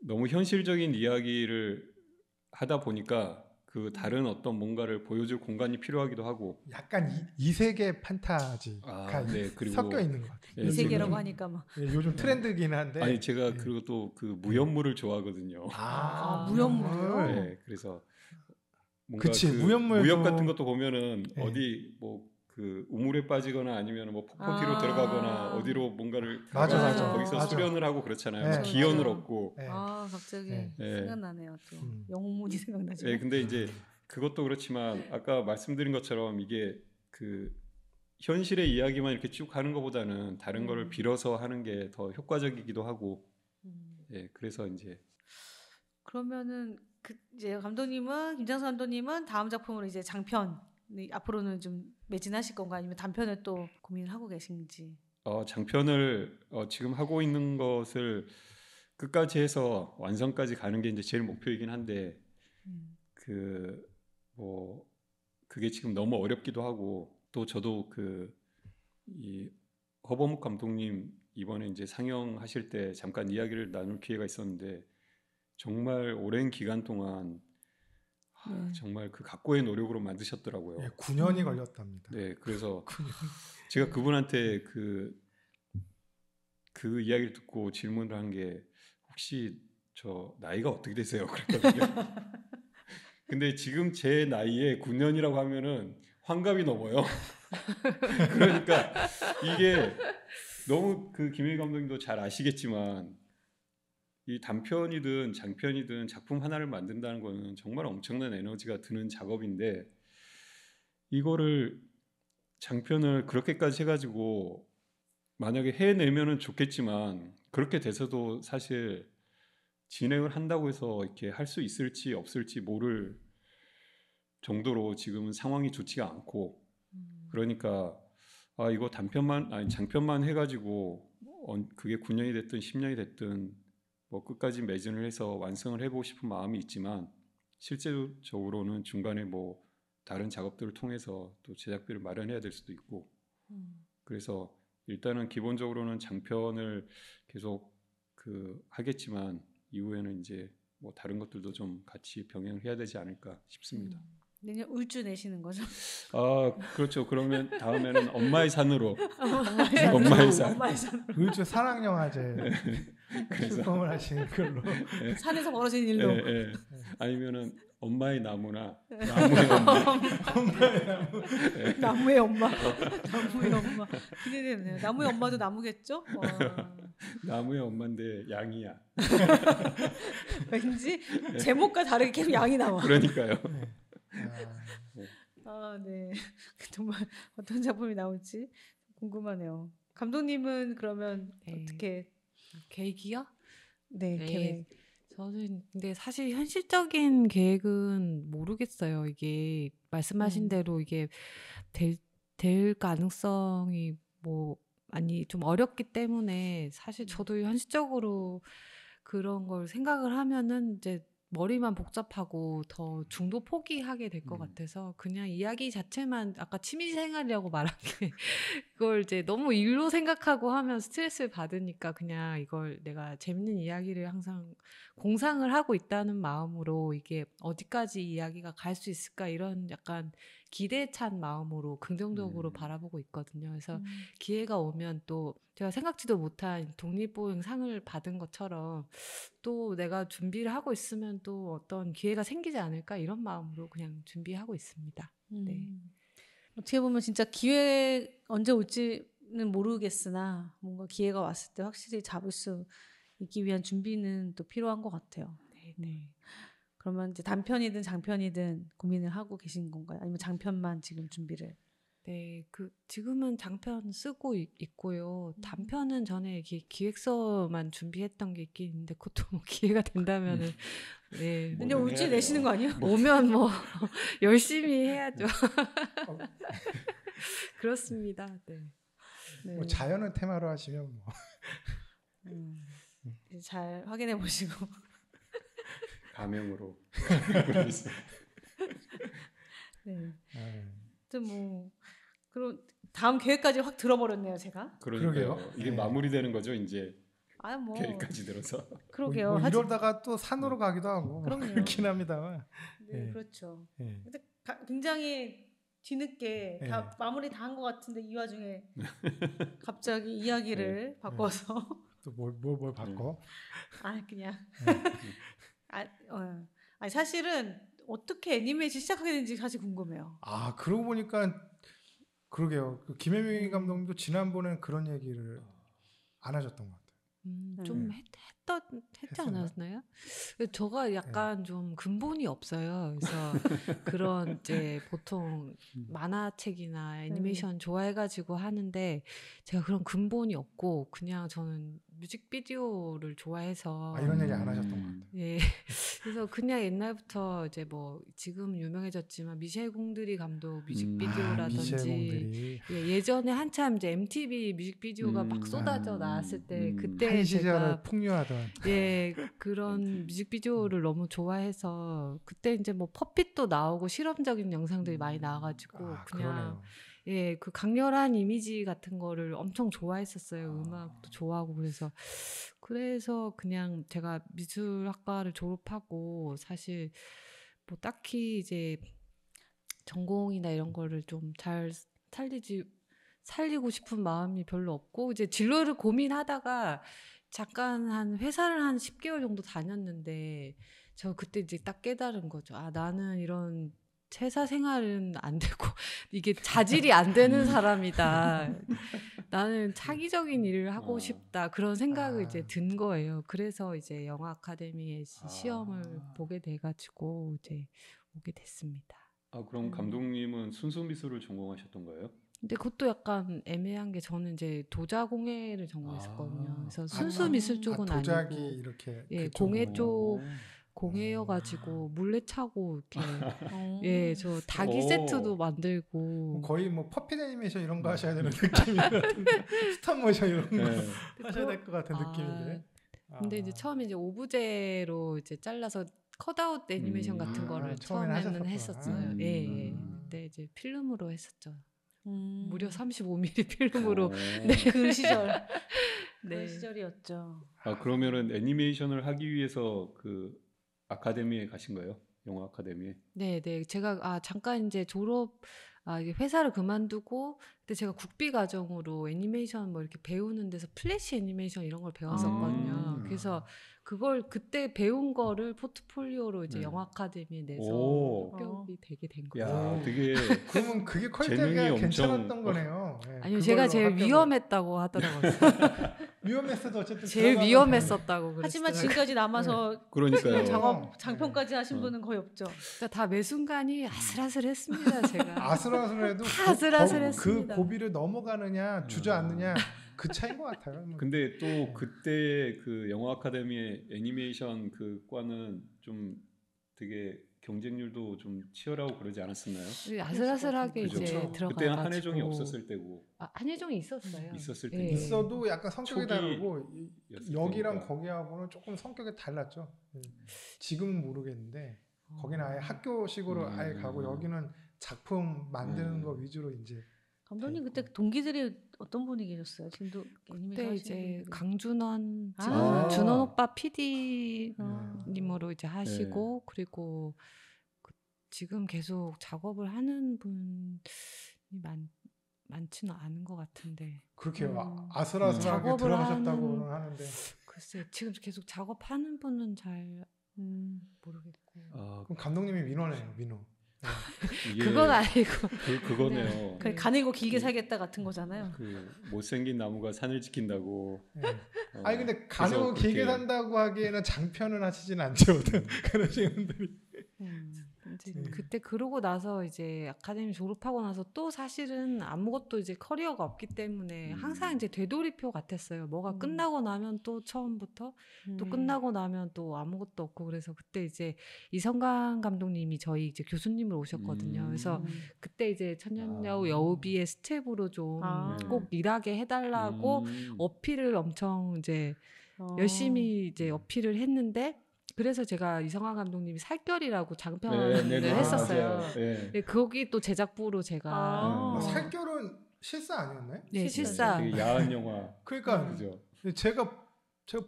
너무 현실적인 이야기를 하다 보니까 그 다른 어떤 뭔가를 보여줄 공간이 필요하기도 하고 약간 이세계 판타지가 네, 그리고 섞여 있는 것 같아요. 네, 이세계라고 하니까 막 요즘 트렌드긴 한데 아니 제가 그리고 또 그 무연물을 좋아하거든요. 무연물이요? 네, 그래서 뭔가 그치, 그 무역 같은 것도 보면은 어디 뭐 그 우물에 빠지거나 아니면 뭐 폭포 뒤로 들어가거나 어디로 뭔가를 맞아. 거기서 수련을 하고 그렇잖아요. 네. 기연을 얻고. 갑자기 생각나네요. 또 영웅문이 생각나죠. 네, 근데 이제 그것도 그렇지만 아까 말씀드린 것처럼 이게 그 현실의 이야기만 이렇게 쭉 하는 것보다는 다른 거를 빌어서 하는 게 더 효과적이기도 하고. 예, 그래서 이제 그러면은 이제 김장수 감독님은 다음 작품으로 이제 장편 앞으로는 좀 매진하실 건가 아니면 단편을 또 고민을 하고 계신지. 장편을 지금 하고 있는 것을 끝까지 해서 완성까지 가는 게 이제 제일 목표이긴 한데 그게 지금 너무 어렵기도 하고 또 저도 이 허범욱 감독님 이번에 이제 상영하실 때 잠깐 이야기를 나눌 기회가 있었는데 정말 오랜 기간 동안 정말 그 각고의 노력으로 만드셨더라고요. 네, 9년이 걸렸답니다. 네, 그래서 제가 그분한테 그 이야기를 듣고 질문을 한 게 혹시 저 나이가 어떻게 되세요? 그랬거든요. 근데 지금 제 나이에 9년이라고 하면은 환갑이 넘어요. 그러니까 이게 너무 김혜희 감독님도 잘 아시겠지만 이 단편이든 장편이든 작품 하나를 만든다는 거는 정말 엄청난 에너지가 드는 작업인데 이거를 장편을 그렇게까지 해가지고 만약에 해내면은 좋겠지만 그렇게 돼서도 사실 진행을 한다고 해서 이렇게 할 수 있을지 없을지 모를 정도로 지금은 상황이 좋지가 않고 그러니까 이거 장편만 해가지고 그게 9년이 됐든 10년이 됐든 뭐 끝까지 매진을 해서 완성을 해보고 싶은 마음이 있지만 실제적으로는 중간에 뭐 다른 작업들을 통해서 또 제작비를 마련해야 될 수도 있고 그래서 일단은 기본적으로는 장편을 계속 하겠지만 이후에는 이제 뭐 다른 것들도 좀 같이 병행을 해야 되지 않을까 싶습니다. 내년 울주 내시는 거죠? 그렇죠. 그러면 다음에는 엄마의 산으로. 엄마의 산. 울주 사랑영화제 출범을 하시는 걸로. 산에서 벌어진 일로. 아니면은 엄마의 나무나 나무의 엄마. 나무의 엄마. 나무의 엄마. 기대되네요. 나무의 엄마도 나무겠죠? 나무의 엄마인데 양이야. 왠지 제목과 다르게 계속 양이 나와. 그러니까요. 네. 정말 어떤 작품이 나올지 궁금하네요. 감독님은 그러면 어떻게 계획이요? 네, 계획. 저는 근데 사실 현실적인 계획은 모르겠어요. 이게 말씀하신 대로 이게 될 가능성이 좀 어렵기 때문에 사실 저도 현실적으로 그런 걸 생각을 하면은 이제 머리만 복잡하고 더 중도 포기하게 될 것 같아서 그냥 이야기 자체만 아까 취미생활이라고 말한 게 그걸 이제 너무 일로 생각하고 하면 스트레스를 받으니까 그냥 이걸 내가 재밌는 이야기를 항상 공상을 하고 있다는 마음으로 이게 어디까지 이야기가 갈 수 있을까 이런 약간 기대에 찬 마음으로 긍정적으로 바라보고 있거든요. 그래서 기회가 오면 또 제가 생각지도 못한 독립보행 상을 받은 것처럼 또 내가 준비를 하고 있으면 또 어떤 기회가 생기지 않을까 이런 마음으로 그냥 준비하고 있습니다. 네. 어떻게 보면 진짜 기회 언제 올지는 모르겠으나 뭔가 기회가 왔을 때 확실히 잡을 수 있기 위한 준비는 또 필요한 것 같아요. 네. 그러면 이제 단편이든 장편이든 고민을 하고 계신 건가요? 아니면 장편만 지금 준비를? 네, 지금은 장편 쓰고 있고요. 단편은 전에 기획서만 준비했던 게 있긴 있는데 그것도 뭐 기회가 된다면은 네. 근데 올지 내시는 거 아니에요? 오면 뭐 열심히 해야죠. 그렇습니다. 네. 뭐 자연을 테마로 하시면 뭐 잘 확인해 보시고 가명으로. 네. 뭐 그럼 다음 계획까지 확 들어버렸네요, 제가. 그러게요. 이게 마무리되는 거죠, 이제. 뭐 계획까지 들어서. 그러게요. 뭐 이러다가 또 산으로 가기도 하고 그럼요. 그렇긴 합니다만. 네, 그렇죠. 네. 근데 굉장히 뒤늦게 다 마무리 다 한 것 같은데 이 와중에 갑자기 이야기를 바꿔서 또 뭘 바꿔? 그냥 아니 사실은 어떻게 애니메이션 시작하게 된지 사실 궁금해요. 그러고 보니까 그러게요. 그 김혜미 감독도 지난번엔 그런 얘기를 안 하셨던 것 같아요. 좀 했지 않았나요? 저가 약간 좀 근본이 없어요. 그래서 그런 이제 보통 만화책이나 애니메이션 좋아해가지고 하는데 제가 그런 근본이 없고 그냥 저는 뮤직비디오를 좋아해서 이런 얘기 안 하셨던 것 같아요. 예. 그래서 그냥 옛날부터 이제 뭐 지금 유명해졌지만 미셸 공드리 감독 뮤직비디오라든지 예전에 한참 이제 MTV 뮤직비디오가 막 쏟아져 나왔을 때 그때 한 시절을 풍요하던 그런 뮤직비디오를 너무 좋아해서 그때 이제 뭐 퍼핏도 나오고 실험적인 영상들이 많이 나와가지고 그냥 그러네요. 그 강렬한 이미지 같은 거를 엄청 좋아했었어요. 음악도 좋아하고 그래서 그냥 제가 미술학과를 졸업하고 사실 뭐 딱히 이제 전공이나 이런 거를 좀 잘 살리고 싶은 마음이 별로 없고 이제 진로를 고민하다가 잠깐 한 회사를 한 10개월 정도 다녔는데 저 그때 이제 딱 깨달은 거죠. 나는 이런 회사 생활은 안 되고 이게 자질이 안 되는 사람이다. 나는 창의적인 일을 하고 싶다. 그런 생각이 이제 든 거예요. 그래서 이제 영화 아카데미에 시험을 보게 돼가지고 이제 오게 됐습니다. 그럼 감독님은 순수 미술을 전공하셨던 거예요? 근데 그것도 약간 애매한 게 저는 이제 도자공예를 전공했었거든요. 그래서 순수 미술 쪽은 도자기 아니고 이렇게 공예 쪽 공예여가지고 물레 차고 이렇게 저 닭이 세트도 만들고 거의 뭐 퍼핏 애니메이션 이런 거 하셔야 되는 느낌이 같은데 스톱모션 이런 거 하셔야 될 것 같은 느낌인데. 근데 이제 처음에 이제 오브제로 이제 잘라서 컷아웃 애니메이션 같은 거를 처음에는 했었어요. 근데 이제 필름으로 했었죠. 무려 35mm 필름으로. 그 시절. 그 시절이었죠. 그러면은 애니메이션을 하기 위해서 그 아카데미에 가신 거예요? 영화 아카데미에? 네. 제가 잠깐 이제 회사를 그만두고 그때 제가 국비 과정으로 애니메이션 뭐 이렇게 배우는 데서 플래시 애니메이션 이런 걸 배웠었거든요. 그래서 그걸 그때 배운 거를 포트폴리오로 이제 영화 아카데미에 내서 합격이 되게 된 거예요. 야, 되게 그러면 그게 퀄리티가 괜찮았던 거네요. 아니요, 제가 제일 위험했다고 하더라고요. 위험했어도 어쨌든 제일 위험했었다고 그랬어요. 하지만 지금까지 남아서 그러니까요. 장편까지 하신 분은 거의 없죠. 그러니까 다 매 순간이 아슬아슬했습니다. 제가 아슬아슬해도 아슬아슬했습니다. 그 고비를 넘어가느냐 주저앉느냐 그 차이인 것 같아요. 근데 또 그때 그 영화 아카데미의 애니메이션 그 과는 좀 되게 경쟁률도 좀 치열하고 그러지 않았었나요? 아슬아슬하게 그죠? 이제 그쵸. 들어가가지고 그때 한혜종이 없었을 때고 한혜종이 있었어요. 있었을 예. 때 있어도 약간 성격이 초기 다르고 였을 여기랑 테니까. 거기하고는 조금 성격이 달랐죠. 지금은 모르겠는데 거기는 아예 학교식으로 아예 가고 여기는 작품 만드는 거 위주로 이제 감독님 그때 동기들이 어떤 분이 계셨어요? 지금도 애니메이션 그때 하시는 이제 분들이. 강준원 지금 아. 준원 오빠 PD님으로 어. 이제 하시고 그리고 지금 계속 작업을 하는 분이 많지는 않은 것 같은데 그렇게요. 아슬아슬하게 작업을 들어가셨다고는 하는데 글쎄 지금 계속 작업하는 분은 잘 모르겠고 그럼 감독님이 민호네요. 민호. 이게 그건 아니고 그거네요. 그냥 가늘고 길게 살겠다 같은 거잖아요. 그 못생긴 나무가 산을 지킨다고. 네. 아니 근데 가늘고 그래서 길게 그렇게- 산다고 하기에는 장편은 하시진 않죠. 그러신 분들이. 이제 그때 그러고 나서 이제 아카데미 졸업하고 나서 또 사실은 아무것도 이제 커리어가 없기 때문에 항상 이제 되돌이표 같았어요. 뭐가 끝나고 나면 또 처음부터 또 끝나고 나면 또 아무것도 없고 그래서 그때 이제 이성강 감독님이 저희 이제 교수님을 오셨거든요. 그래서 그때 이제 천년여우 여우비의 스텝으로 좀 꼭 일하게 해달라고 어필을 엄청 이제 열심히 이제 어필을 했는데 그래서 제가 이성환 감독님이 살결이라고 장편을 했었어요. 네. 거기 또 제작부로 제가 살결은 실사 아니었나요? 네 실사 되게 야한 영화. 그러니까 그죠. 제가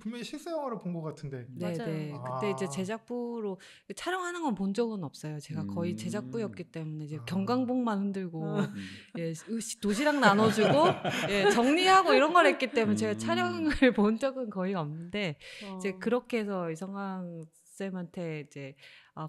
분명히 실사 영화를 본 것 같은데. 네네 맞아요. 그때 이제 제작부로 촬영하는 건 본 적은 없어요. 제가 거의 제작부였기 때문에 이제 경광봉만 흔들고 예, 도시락 나눠주고 예, 정리하고 이런 걸 했기 때문에 제가 촬영을 본 적은 거의 없는데 이제 그렇게 해서 이성강 쌤한테 이제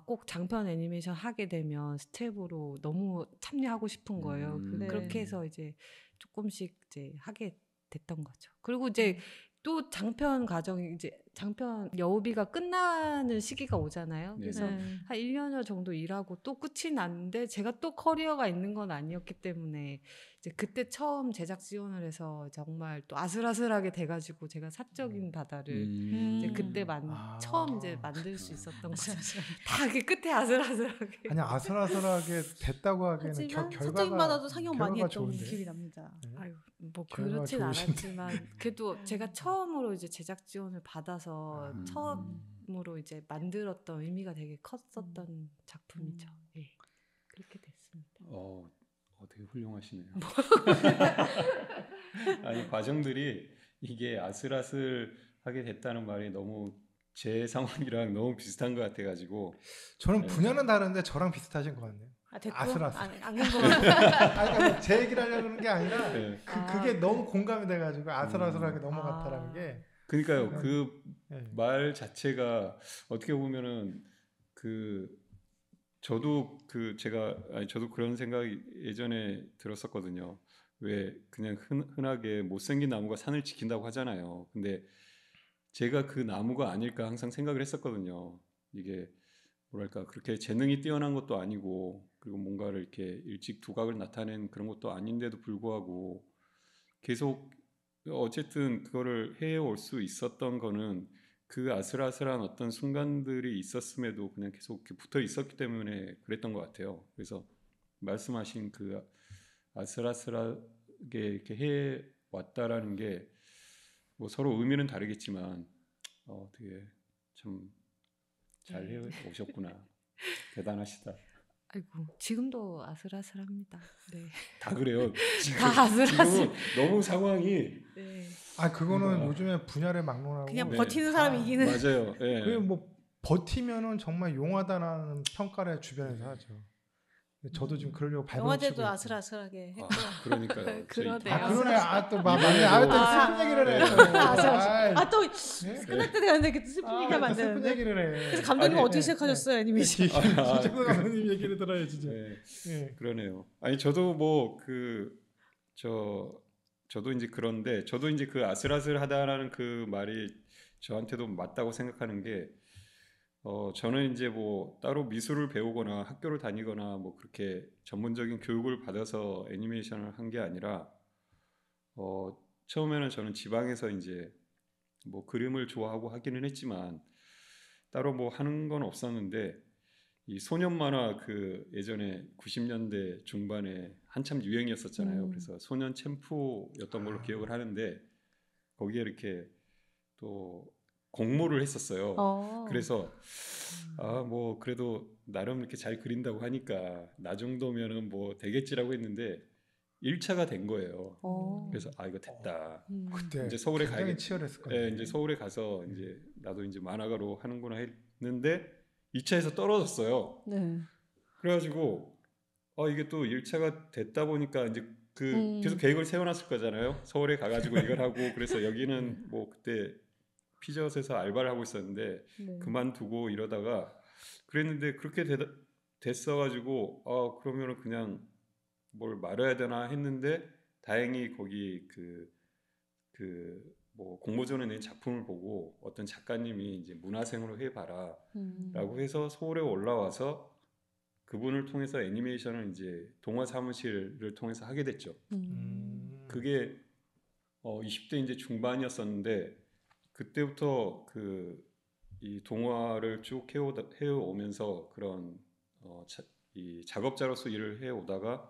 꼭 장편 애니메이션 하게 되면 스텝으로 너무 참여하고 싶은 거예요. 그렇게 해서 이제 조금씩 이제 하게 됐던 거죠. 그리고 이제 또 장편 과정이 이제 장편 여우비가 끝나는 시기가 오잖아요. 그래서 한 1년여 정도 일하고 또 끝이 났는데 제가 또 커리어가 있는 건 아니었기 때문에 이제 그때 처음 제작 지원을 해서 정말 또 아슬아슬하게 돼가지고 제가 사적인 바다를 이제 그때 처음 이제 만들 수 있었던 거죠. 다 이렇게 끝에 아슬아슬하게. 아니 아슬아슬하게 됐다고 하기에는 하지만 결과가 사적인 바다도 상영 많이 결과가 했던 좋은데. 기억이 납니다. 아유, 뭐 결과가 그렇진 좋으신데. 않았지만 그래도 제가 처음으로 이제 제작 지원을 받아서 처음으로 이제 만들었던 의미가 되게 컸었던 작품이죠. 예. 그렇게 됐습니다. 되게 훌륭하시네요. 아니 과정들이 이게 아슬아슬하게 됐다는 말이 너무 제 상황이랑 너무 비슷한 것 같아가지고 저는 분야는 다른데 저랑 비슷하신 것 같네요. 됐고? 아슬아슬. 안 궁금하고. 그러니까 제 얘기를 하려는 게 아니라 네. 그게 너무 공감이 돼가지고 아슬아슬하게 넘어갔다라는 게. 그러니까요. 그 네. 말 자체가 어떻게 보면은 저도 저도 그런 생각이 예전에 들었었거든요. 왜 그냥 흔하게 못생긴 나무가 산을 지킨다고 하잖아요. 근데 제가 그 나무가 아닐까 항상 생각을 했었거든요. 이게 뭐랄까 그렇게 재능이 뛰어난 것도 아니고 그리고 뭔가를 이렇게 일찍 두각을 나타낸 그런 것도 아닌데도 불구하고 계속 어쨌든 그거를 해올 수 있었던 거는 그 아슬아슬한 어떤 순간들이 있었음에도 그냥 계속 붙어 있었기 때문에 그랬던 것 같아요. 그래서 말씀하신 그 아슬아슬하게 이렇게 해 왔다라는 게 뭐 서로 의미는 다르겠지만 되게 참 잘 해 오셨구나. 대단하시다. 아이고 지금도 아슬아슬합니다. 네. 다 그래요. 다 아슬아슬. 지금은 너무 상황이 네. 그거는 요즘에 분야를 막론하고 그냥 네. 버티는 사람이 이기는. 맞아요. 예. 그게 뭐 버티면은 정말 용하다는 평가를 주변에서 하죠. 저도 지금 그러려고 발버둥 치고 영화제도 있어요. 아슬아슬하게 했고. 그러니까요. 그러네요. 그러네. 또 맞네. 또 슬픈 얘기를 해. 또 끝날 때 되는데 그 슬픈 얘기하면 안 슬픈 되는데. 얘기를 해. 그래서 감독님 아니, 어떻게 시작하셨어요 애니메이션? 진짜 감독님 얘기를 들어야 진짜. 네. 그러네요. 아니 저도 저도 이제 그런데 저도 이제 그 아슬아슬하다라는 그 말이 저한테도 맞다고 생각하는 게 저는 이제 뭐 따로 미술을 배우거나 학교를 다니거나 뭐 그렇게 전문적인 교육을 받아서 애니메이션을 한 게 아니라 처음에는 저는 지방에서 이제 뭐 그림을 좋아하고 하기는 했지만 따로 뭐 하는 건 없었는데 이 소년 만화 그 예전에 90년대 중반에 한참 유행이었었잖아요. 그래서 소년 챔프였던 걸로 기억을 하는데 거기에 이렇게 또 공모를 했었어요. 그래서 뭐 그래도 나름 이렇게 잘 그린다고 하니까 나 정도면은 뭐 되겠지라고 했는데 1차가 된 거예요. 그래서 이거 됐다. 그때 이제 서울에 굉장히 치열했을 거예요. 이제 서울에 가서 이제 나도 이제 만화가로 하는구나 했는데 2차에서 떨어졌어요. 네. 그래가지고 이게 또 1차가 됐다 보니까 이제 그 계속 계획을 세워놨을 거잖아요. 서울에 가가지고 이걸 하고 그래서 여기는 뭐 그때 피자헛에서 알바를 하고 있었는데 네. 그만두고 이러다가 그랬는데 그렇게 됐어가지고 그러면은 그냥 뭘 말해야 되나 했는데 다행히 거기 뭐 공모전에 낸 작품을 보고 어떤 작가님이 이제 문화생으로 해봐라라고 해서 서울에 올라와서 그분을 통해서 애니메이션을 이제 동화 사무실을 통해서 하게 됐죠. 그게 20대 이제 중반이었었는데 그때부터 이 동화를 쭉 해오면서 그런 이 작업자로서 일을 해오다가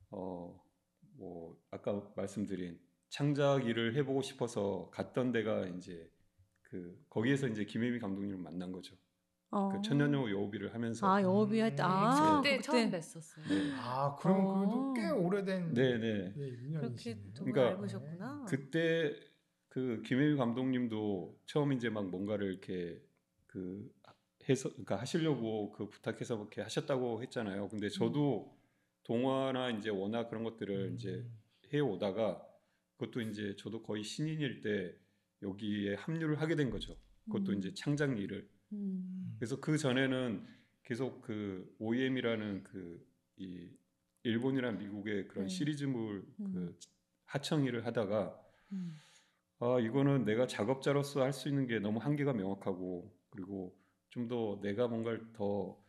뭐 아까 말씀드린 창작 일을 해보고 싶어서 갔던 데가 이제 거기에서 이제 김혜미 감독님을 만난 거죠. 그 천년여우 여우비를 하면서 여우비 할 때 그때 처음 뵀었어요. 네. 그럼 그래도 꽤 오래된 네네. 그렇게 또 그러니까 알고셨구나. 그때 그 김혜미 감독님도 처음 이제 막 뭔가를 이렇게 해서 그러니까 하시려고 부탁해서 그렇게 하셨다고 했잖아요. 근데 저도 동화나 이제 워낙 그런 것들을 이제 해 오다가 그것도 이제 저도 거의 신인일 때 여기에 합류를 하게 된 거죠. 그것도 이제 창작 일을. 그래서 그 전에는 계속 OEM이라는 이 일본이랑 미국의 그런 시리즈물 하청 일을 하다가 이거는 내가 작업자로서 할 수 있는 게 너무 한계가 명확하고 그리고 좀 더 내가 뭔가를 더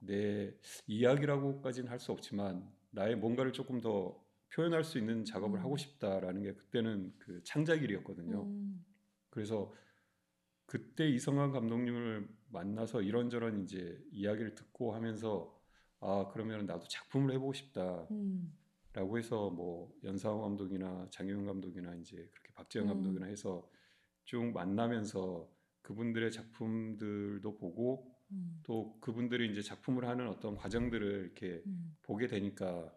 내 이야기라고까지는 할 수 없지만 나의 뭔가를 조금 더 표현할 수 있는 작업을 하고 싶다라는 게 그때는 창작 일이었거든요. 그래서 그때 이성환 감독님을 만나서 이런저런 이제 이야기를 듣고 하면서 그러면 나도 작품을 해보고 싶다라고 해서 뭐 연상호 감독이나 장혜영 감독이나 이제 그렇게 박재영 감독이나 해서 쭉 만나면서 그분들의 작품들도 보고 또 그분들이 이제 작품을 하는 어떤 과정들을 이렇게 보게 되니까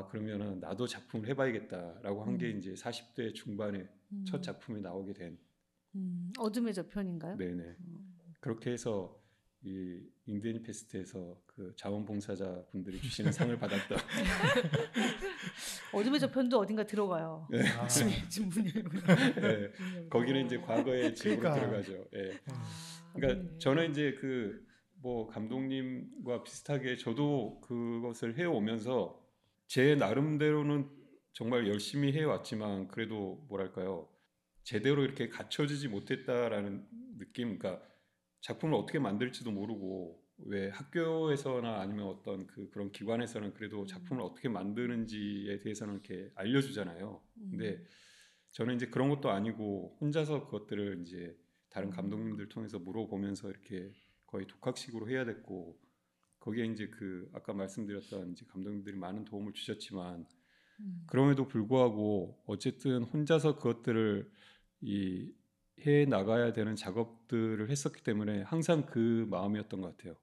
그러면은 나도 작품을 해봐야겠다라고 한 게 이제 40대 중반에 첫 작품이 나오게 된 어둠의 저편인가요? 네네. 그렇게 해서 이 인디애니 페스트에서 자원봉사자 분들이 주시는 상을 받았다. 어둠의 저편도 어딘가 들어가요. 네. 지금 문 열고. 네. 거기는 이제 과거의 집으로 들어가죠. 네. 그러니까 저는 이제 뭐 감독님과 비슷하게 저도 그것을 해오면서 제 나름대로는 정말 열심히 해왔지만 그래도 뭐랄까요 제대로 이렇게 갖춰지지 못했다라는 느낌. 그러니까 작품을 어떻게 만들지도 모르고 왜 학교에서나 아니면 어떤 그런 기관에서는 그래도 작품을 어떻게 만드는지에 대해서는 이렇게 알려주잖아요. 근데 저는 이제 그런 것도 아니고 혼자서 그것들을 이제 다른 감독님들 통해서 물어보면서 이렇게 거의 독학식으로 해야 됐고 거기에 이제 아까 말씀드렸던 이제 감독님들이 많은 도움을 주셨지만 그럼에도 불구하고 어쨌든 혼자서 그것들을 해 나가야 되는 작업들을 했었기 때문에 항상 그 마음이었던 것 같아요.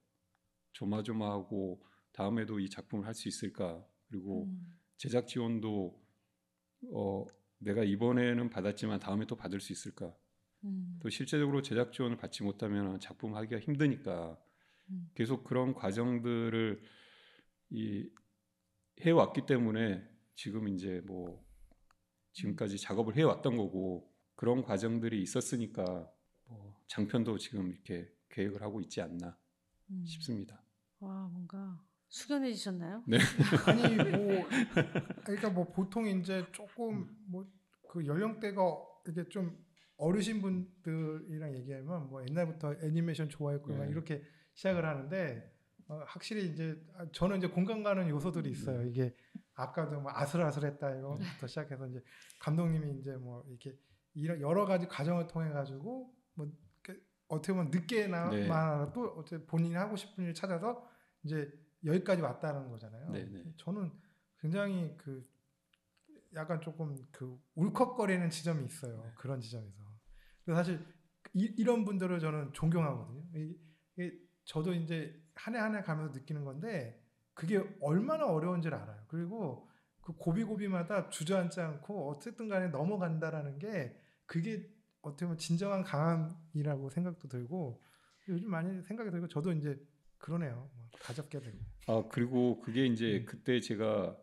조마조마하고 다음에도 이 작품을 할 수 있을까? 그리고 제작 지원도 내가 이번에는 받았지만 다음에 또 받을 수 있을까? 또 실제적으로 제작 지원을 받지 못하면 작품 하기가 힘드니까 계속 그런 과정들을 해왔기 때문에 지금 이제 뭐 지금까지 작업을 해왔던 거고 그런 과정들이 있었으니까 뭐 장편도 지금 이렇게 계획을 하고 있지 않나 싶습니다. 와 뭔가 숙연해지셨나요? 네. 아니 뭐 그러니까 뭐 보통 이제 조금 뭐 연령대가 이게 좀 어르신 분들이랑 얘기하면 뭐 옛날부터 애니메이션 좋아했고 막 이렇게 시작을 하는데 확실히 이제 저는 이제 공감 가는 요소들이 있어요. 이게 아까도 뭐 아슬아슬했다 이거부터 시작해서 이제 감독님이 이제 뭐 이렇게 이런 여러 가지 과정을 통해 가지고 뭐 어떻게 보면 늦게나마 또 어떻게 본인이 하고 싶은 일 찾아서 이제 여기까지 왔다는 거잖아요. 네네. 저는 굉장히 그 약간 조금 그 울컥거리는 지점이 있어요. 그런 지점에서. 그래서 사실 이런 분들을 저는 존경하거든요. 저도 이제 한 해 한 해 가면서 느끼는 건데 그게 얼마나 어려운지를 알아요. 그리고 그 고비고비마다 주저앉지 않고 어쨌든 간에 넘어간다라는 게 그게 어떻게 보면 진정한 강함이라고 생각도 들고 요즘 많이 생각이 들고 저도 이제 그러네요. 다잡게 되고. 그리고 그게 이제 그때 제가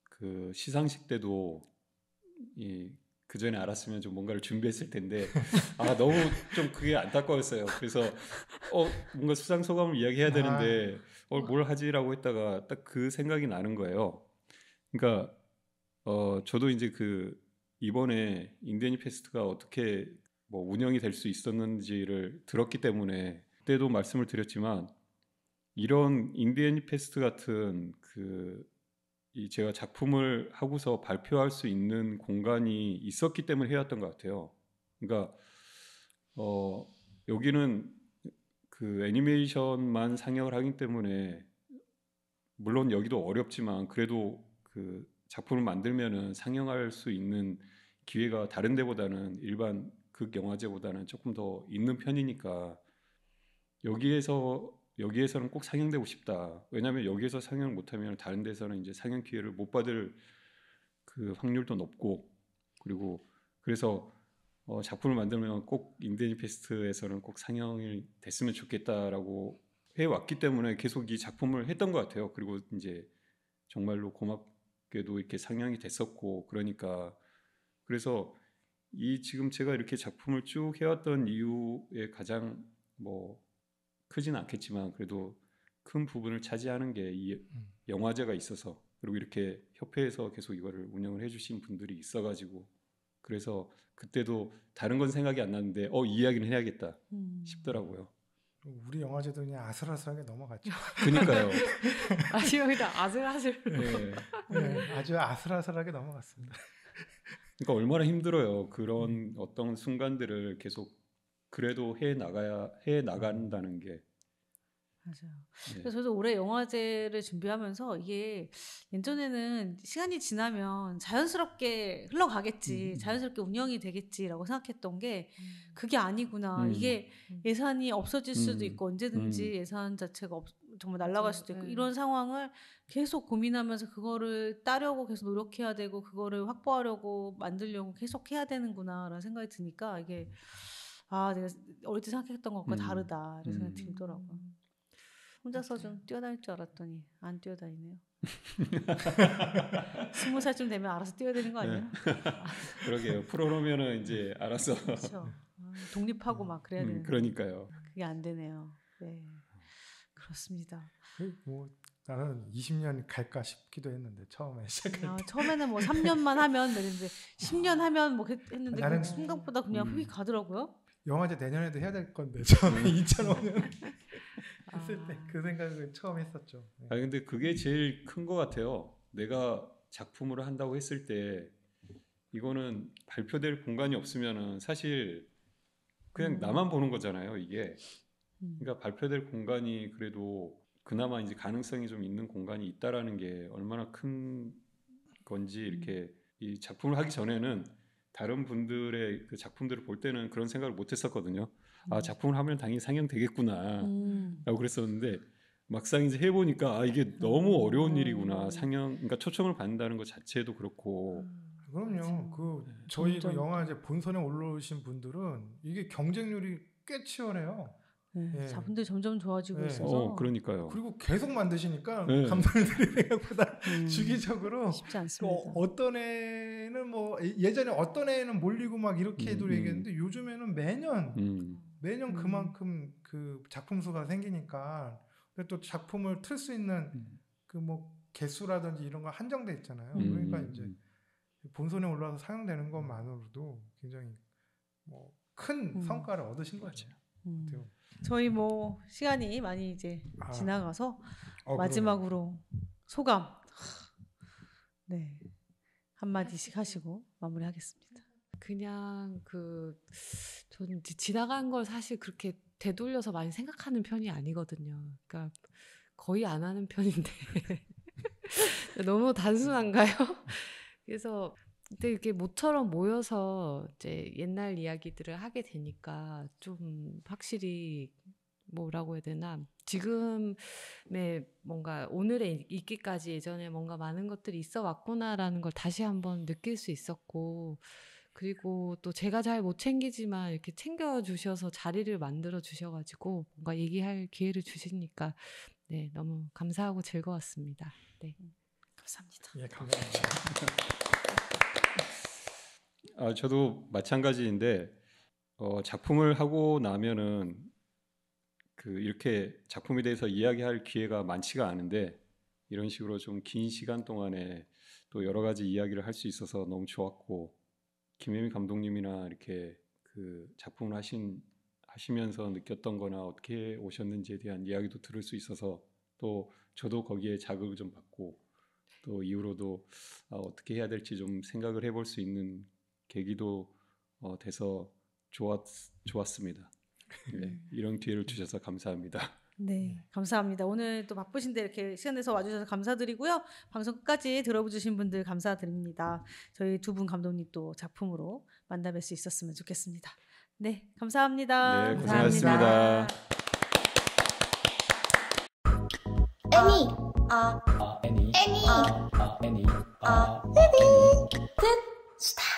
그 시상식 때도 그 전에 알았으면 좀 뭔가를 준비했을 텐데 너무 좀 그게 안타까웠어요. 그래서 뭔가 수상 소감을 이야기해야 되는데 뭘 하지라고 했다가 딱 그 생각이 나는 거예요. 그러니까 저도 이제 그 이번에 인디애니 페스트가 어떻게 뭐 운영이 될 수 있었는지를 들었기 때문에 그때도 말씀을 드렸지만 이런 인디애니 페스트 같은 제가 작품을 하고서 발표할 수 있는 공간이 있었기 때문에 해왔던 것 같아요. 그러니까 여기는 그 애니메이션만 상영을 하기 때문에 물론 여기도 어렵지만 그래도 그 작품을 만들면은 상영할 수 있는 기회가 다른 데보다는 일반 극영화제보다는 조금 더 있는 편이니까 여기에서는 꼭 상영되고 싶다. 왜냐하면 여기에서 상영을 못하면 다른 데서는 이제 상영 기회를 못 받을 그 확률도 높고 그리고 그래서 작품을 만들면 꼭 인디애니 페스트에서는 꼭 상영이 됐으면 좋겠다라고 해왔기 때문에 계속 이 작품을 했던 것 같아요. 그리고 이제 정말로 고맙게도 이렇게 상영이 됐었고 그러니까 그래서 지금 제가 이렇게 작품을 쭉 해왔던 이유의 가장 뭐 크진 않겠지만 그래도 큰 부분을 차지하는 게 이 영화제가 있어서 그리고 이렇게 협회에서 계속 이거를 운영을 해주신 분들이 있어가지고 그래서 그때도 다른 건 생각이 안 났는데 이 이야기는 해야겠다 싶더라고요. 우리 영화제도 그냥 아슬아슬하게 넘어갔죠. 그러니까요. 마지막에 아슬아슬. 네, 아주 아슬아슬하게 넘어갔습니다. 그러니까 얼마나 힘들어요. 그런 어떤 순간들을 계속 그래도 해 나간다는 게. 맞아요. 그래서 저도 올해 영화제를 준비하면서 이게 예전에는 시간이 지나면 자연스럽게 흘러가겠지, 자연스럽게 운영이 되겠지라고 생각했던 게 그게 아니구나. 이게 예산이 없어질 수도 있고 언제든지 예산 자체가 정말 날아갈 수도 있고 이런 상황을 계속 고민하면서 그거를 따려고 계속 노력해야 되고 그거를 확보하려고 만들려고 계속 해야 되는구나라는 생각이 드니까 이게 내가 어릴 때 생각했던 것과 다르다 이런 생각이 들더라고요. 혼자서 좀 뛰어다닐 줄 알았더니 안 뛰어다니네요. 20살쯤 되면 알아서 뛰어야 되는 거 아니에요? 그러게요. 프로로면은 이제 알아서 그렇죠. 독립하고 막 그래야 되는데 그러니까요. 그게 안 되네요. 네, 그렇습니다. 뭐 나는 20년 갈까 싶기도 했는데 처음에 시작할 때. 처음에는 뭐 3년만 하면 되는데 10년 하면 뭐 했는데 나는 생각보다 그냥 휙 가더라고요. 영화제 내년에도 해야 될 건데 처음에 2005년 했을 때 그 생각을 처음 했었죠. 근데 그게 제일 큰 것 같아요. 내가 작품을 한다고 했을 때 이거는 발표될 공간이 없으면은 사실 그냥 나만 보는 거잖아요. 이게 그러니까 발표될 공간이 그래도 그나마 이제 가능성이 좀 있는 공간이 있다라는 게 얼마나 큰 건지 이렇게 이 작품을 하기 전에는 다른 분들의 그 작품들을 볼 때는 그런 생각을 못 했었거든요. 작품을 하면 당연히 상영되겠구나 라고 그랬었는데 막상 이제 해보니까 이게 너무 어려운 일이구나. 그러니까 초청을 받는다는 것 자체도 그렇고. 그럼요. 저희 그 영화제 본선에 올라오신 분들은 이게 경쟁률이 꽤 치열해요. 네, 작품들이 점점 좋아지고 있어서. 그러니까요. 그리고 계속 만드시니까 감독님들이 생각보다 주기적으로 쉽지 않습니다. 어떤 애는 뭐 예전에 어떤 애는 몰리고 막 이렇게도 얘기했는데 요즘에는 매년 그만큼 그 작품 수가 생기니까 근데 또 작품을 틀 수 있는 그 뭐 개수라든지 이런 거 한정돼 있잖아요. 그러니까 이제 본선에 올라와서 상영되는 것만으로도 굉장히 뭐 큰 성과를 얻으신 거죠. 저희 뭐 시간이 많이 이제 지나가서 마지막으로 소감 네 한마디씩 하시고 마무리하겠습니다. 그냥 저는 지나간 걸 사실 그렇게 되돌려서 많이 생각하는 편이 아니거든요. 그러니까 거의 안 하는 편인데 너무 단순한가요? 그래서 근데 이렇게 모처럼 모여서 이제 옛날 이야기들을 하게 되니까 좀 확실히 뭐라고 해야 되나, 지금의 뭔가 오늘에 있기까지 예전에 뭔가 많은 것들이 있어 왔구나라는 걸 다시 한번 느낄 수 있었고, 그리고 또 제가 잘 못 챙기지만 이렇게 챙겨주셔서 자리를 만들어 주셔가지고 뭔가 얘기할 기회를 주시니까 네, 너무 감사하고 즐거웠습니다. 네. 감사합니다. 예, 감사합니다. 저도 마찬가지인데 작품을 하고 나면은 이렇게 작품에 대해서 이야기할 기회가 많지가 않은데 이런 식으로 좀 긴 시간 동안에 또 여러 가지 이야기를 할 수 있어서 너무 좋았고, 김혜미 감독님이나 이렇게 작품을 하시면서 느꼈던 거나 어떻게 오셨는지에 대한 이야기도 들을 수 있어서 또 저도 거기에 자극을 좀 받고 또 이후로도 어떻게 해야 될지 좀 생각을 해볼 수 있는 계기도 돼서 좋았습니다. 네, 이런 기회를 주셔서 감사합니다. 네, 감사합니다. 오늘 또 바쁘신데 이렇게 시간 내서 와주셔서 감사드리고요. 방송 끝까지 들어주신 분들 감사드립니다. 저희 두 분 감독님 또 작품으로 만나뵐 수 있었으면 좋겠습니다. 네, 감사합니다. 네, 고생하셨습니다. 애니 끝 스탑.